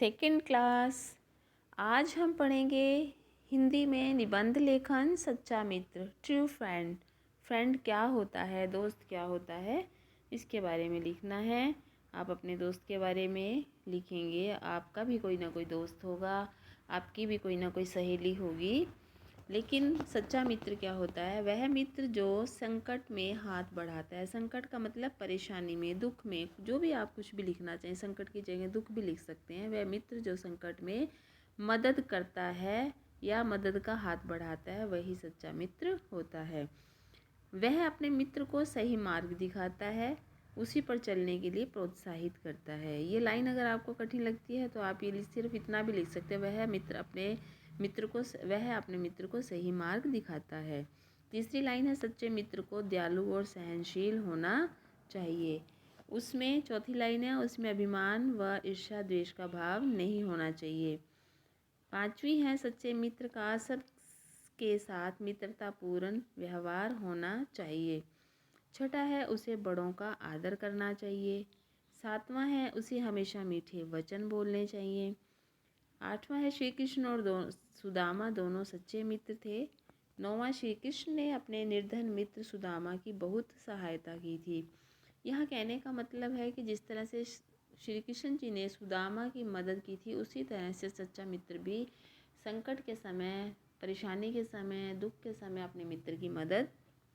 Second class. आज हम पढ़ेंगे हिंदी में निबंध लेखन सच्चा मित्र, ट्रू फ्रेंड। फ्रेंड क्या होता है, दोस्त क्या होता है, इसके बारे में लिखना है। आप अपने दोस्त के बारे में लिखेंगे। आपका भी कोई ना कोई दोस्त होगा, आपकी भी कोई ना कोई सहेली होगी। लेकिन सच्चा मित्र क्या होता है? वह मित्र जो संकट में हाथ बढ़ाता है। संकट का मतलब परेशानी में, दुख में, जो भी आप कुछ भी लिखना चाहें, संकट की जगह दुख भी लिख सकते हैं। वह मित्र जो संकट में मदद करता है या मदद का हाथ बढ़ाता है, वही सच्चा मित्र होता है। वह अपने मित्र को सही मार्ग दिखाता है, उसी पर चलने के लिए प्रोत्साहित करता है। ये लाइन अगर आपको कठिन लगती है तो आप ये सिर्फ इतना भी लिख सकते हैं, वह अपने मित्र को सही मार्ग दिखाता है। तीसरी लाइन है, सच्चे मित्र को दयालु और सहनशील होना चाहिए। उसमें चौथी लाइन है, उसमें अभिमान व ईर्ष्या द्वेष का भाव नहीं होना चाहिए। पांचवी है, सच्चे मित्र का सबके साथ मित्रतापूर्ण व्यवहार होना चाहिए। छठा है, उसे बड़ों का आदर करना चाहिए। सातवां है, उसे हमेशा मीठे वचन बोलने चाहिए। आठवां है, श्री कृष्ण और सुदामा दोनों सच्चे मित्र थे। नौवां, श्री कृष्ण ने अपने निर्धन मित्र सुदामा की बहुत सहायता की थी। यहाँ कहने का मतलब है कि जिस तरह से श्री कृष्ण जी ने सुदामा की मदद की थी, उसी तरह से सच्चा मित्र भी संकट के समय, परेशानी के समय, दुख के समय अपने मित्र की मदद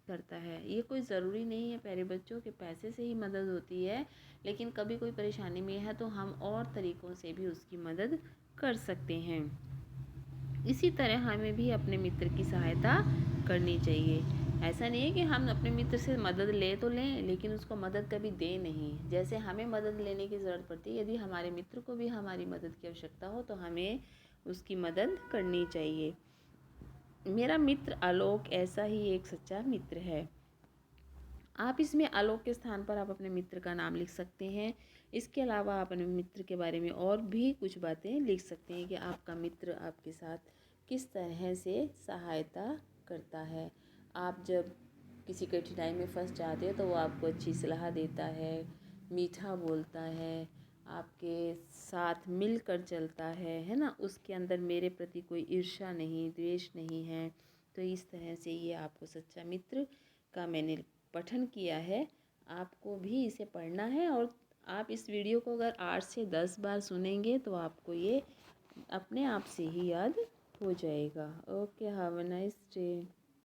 करता है। ये कोई ज़रूरी नहीं है प्यारे बच्चों के पैसे से ही मदद होती है, लेकिन कभी कोई परेशानी में है तो हम और तरीक़ों से भी उसकी मदद कर सकते हैं। इसी तरह हमें भी अपने मित्र की सहायता करनी चाहिए। ऐसा नहीं है कि हम अपने मित्र से मदद ले तो लें, लेकिन उसको मदद कभी दें नहीं। जैसे हमें मदद लेने की ज़रूरत पड़ती है, यदि हमारे मित्र को भी हमारी मदद की आवश्यकता हो तो हमें उसकी मदद करनी चाहिए। मेरा मित्र आलोक ऐसा ही एक सच्चा मित्र है। आप इसमें आलोक के स्थान पर आप अपने मित्र का नाम लिख सकते हैं। इसके अलावा आप अपने मित्र के बारे में और भी कुछ बातें लिख सकते हैं कि आपका मित्र आपके साथ किस तरह से सहायता करता है। आप जब किसी कठिनाई में फंस जाते हो तो वो आपको अच्छी सलाह देता है, मीठा बोलता है, आपके साथ मिलकर चलता है ना। उसके अंदर मेरे प्रति कोई ईर्ष्या नहीं, द्वेष नहीं है। तो इस तरह से ये आपको सच्चा मित्र का मैंने पठन किया है। आपको भी इसे पढ़ना है और आप इस वीडियो को अगर 8 से 10 बार सुनेंगे तो आपको ये अपने आप से ही याद हो जाएगा। Okay, have a nice day.